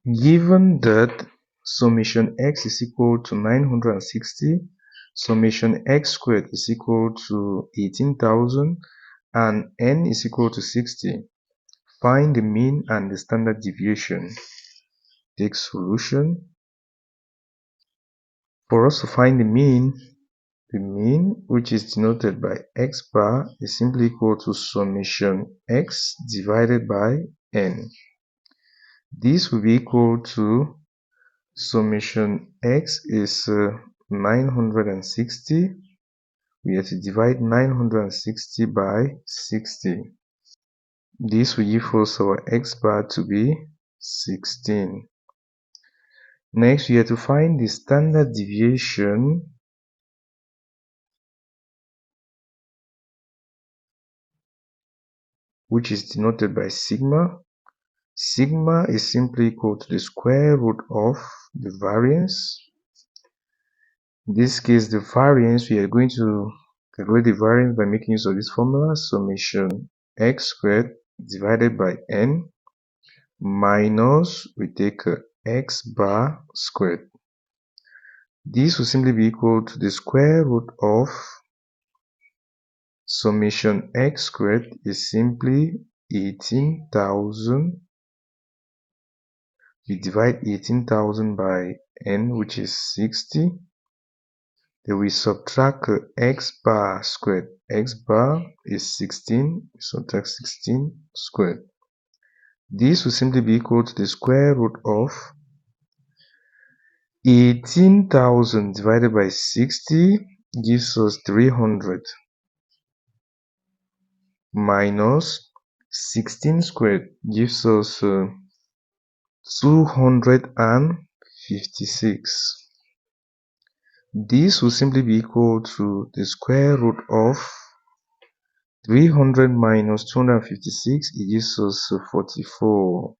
Given that summation x is equal to 960, summation x squared is equal to 18,000, and n is equal to 60, find the mean and the standard deviation. Take solution. For us to find the mean, which is denoted by x bar, is simply equal to summation x divided by n. This will be equal to summation x is 960. We have to divide 960 by 60. This will give us our x bar to be 16. Next, we have to find the standard deviation, which is denoted by sigma. Sigma is simply equal to the square root of the variance. In this case, the variance, we are going to calculate the variance by making use of this formula, summation x squared divided by n minus, we take x bar squared. This will simply be equal to the square root of summation x squared is simply 18,000. We divide 18,000 by n, which is 60. Then we subtract x bar squared. X bar is 16. We subtract 16 squared. This will simply be equal to the square root of 18,000 divided by 60 gives us 300 minus 16 squared gives us 256. This will simply be equal to the square root of 300 minus 256. It gives us 44.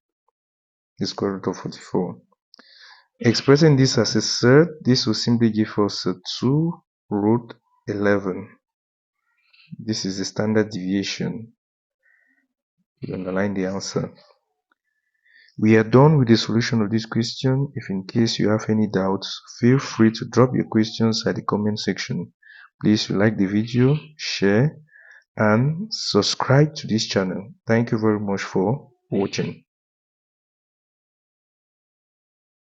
The square root of 44. Expressing this as a third, this will simply give us 2 root 11. This is the standard deviation. You underline the answer. We are done with the solution of this question. If in case you have any doubts, feel free to drop your questions at the comment section. Please like the video, share, and subscribe to this channel. Thank you very much for watching.